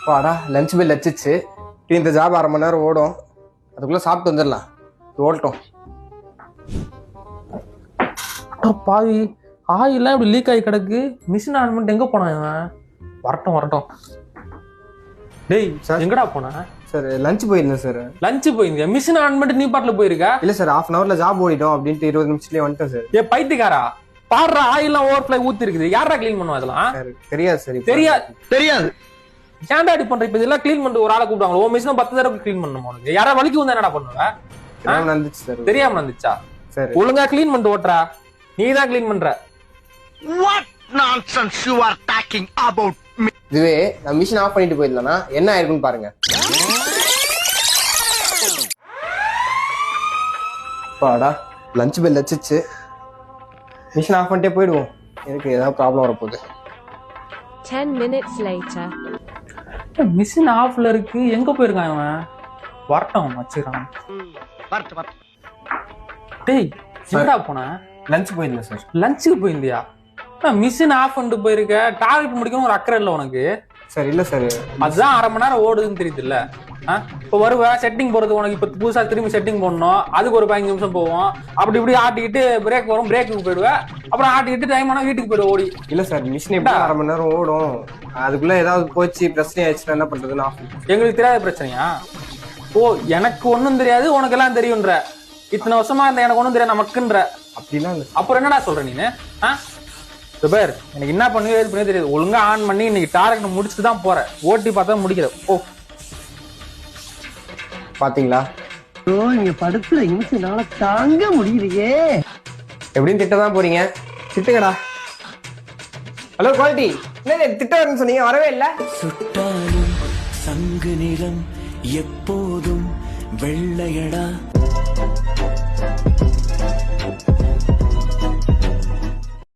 வாடா lunch bell வச்சிச்சு. இந்த job 1/2 மணி நேரம் ஓடும், அதுக்குள்ள சாப்பிட்டு வந்துடலாம். ஓடட்டும். பாவி ஆயிலாம் இப்படி லீக் ஆகி கிடக்கு. மிஷின் ஆன் பண்ணிட்டு எங்க போனான் இவன்? வரட்டும். டேய் சார் எங்கடா போன? சார் லஞ்ச் போயிருந்தேன் சார். லஞ்ச் போயிருந்தியா? மிஷின் ஆன் பண்ணிட்டு நீ பாட்டுல போயிருக்க? இல்ல சார், 1/2 hourல ஜாப் ஓடிடும் அப்படின்ட்டு 20 நிமிஷத்துலயே வந்துட்டேன் சார். ஏ பைத்தியக்காரா, பாடுற ஆயிலாம் ஓவர்ஃப்ளை ஊத்தி இருக்குது. யாரா கிளீன் பண்ணுவா இதெல்லாம்? தெரியாது சார். தெரியாது ஏன்டா அடி பண்ற? இப்ப இதெல்லாம் கிளீன் பண்ணிட்டு ஒரு ஆளை கூப்பிடுவாங்க. ஓ மிஷினை 10 தடவை கிளீன் பண்ணணும் உனக்கு. யாரா வலிக்கு வந்தா என்னடா பண்ணுவ? நடந்துச்சு சார். தெரியாம நடந்துச்சா? சரி ஒழுங்கா கிளீன் பண்ணிட்டு ஓட்டுறா. நீ தான் கிளீன் பண்ற. What nonsense you are talking about me? இதுவே நான் மிஷின் ஆஃப் பண்ணிட்டு போயிருந்தேன்னா என்ன ஆயிருக்குன்னு பாருங்க. பாடா லஞ்ச் பெல் வச்சிச்சு. மிஷின் ஆஃப் பண்ணிட்டே போயிடுவோம். எனக்கு ஏதாவது ப்ராப்ளம் வரப்போகுது. 10 minutes later. மிஷின் ஆஃப்ல இருக்கு. எங்க போயிருக்கான் இவன்? வரட்டும் வச்சுக்கிறான். டேய் எங்கடா போன? லஞ்ச் போயிருந்தேன் சார். லஞ்சுக்கு போயிருந்தியா? மிஷின் ஆஃப் பண்ணிட்டு போயிருக்க. டார்கெட் முடிக்கணும் ஒரு அக்கறை இல்லை உனக்கு? சார் இல்ல சார், அதுதான் 1/2 மணி நேரம் ஓடுதுன்னு தெரியுது இல்ல. இப்போ வருவ செட்டிங் போறது உனக்கு. இப்ப புதுசா திரும்பி செட்டிங் போடணும், அதுக்கு ஒரு 15 நிமிஷம் போவோம். அப்படி இப்படி ஆட்டிக்கிட்டு பிரேக் வரும், பிரேக்குக்கு போயிடுவேன். அப்புறம் ஆட்டிக்கிட்டு டைம் ஆனா வீட்டுக்கு போயிடுவோம் ஓடி. இல்ல சார், மிஷின் எப்படி 1/2 மணி நேரம் ஓடும், அதுக்குள்ள ஏதாவது போச்சு பிரச்சனை ஆயிடுச்சுன்னா என்ன பண்றதுன்னு எங்களுக்கு தெரியாத பிரச்சனையா? ஓ எனக்கு ஒண்ணும் தெரியாது உனக்கு எல்லாம் தெரியும்ன்ற. இத்தனை வருஷமா இந்த எனக்கு ஒண்ணும் தெரியாது நமக்குன்ற. அப்படிலாம் இல்ல. அப்புறம் என்னடா சொல்ற நீனு? பேர் எனக்கு என்ன பண்ணுவே பண்ணி தெரியாது. ஒழுங்கா ஆன் பண்ணி இன்னைக்கு டார்கெட் முடிச்சுட்டு தான் போறேன். ஓட்டி பார்த்தா முடிக்கிற. ஓ பாத்தீங்களா, நீங்க படுத்துற நிமிஷம்னால தாங்க முடியலையே. எப்படின்னு திட்டதான் போறீங்க, திட்டுங்கடா. ஹலோ குவாலிட்டி, என்ன திட்ட வரணும்னு சொன்னீங்க, வரவே இல்ல. சுட்டாலும் சங்கு நிறம் எப்போதும் வெள்ளையடா.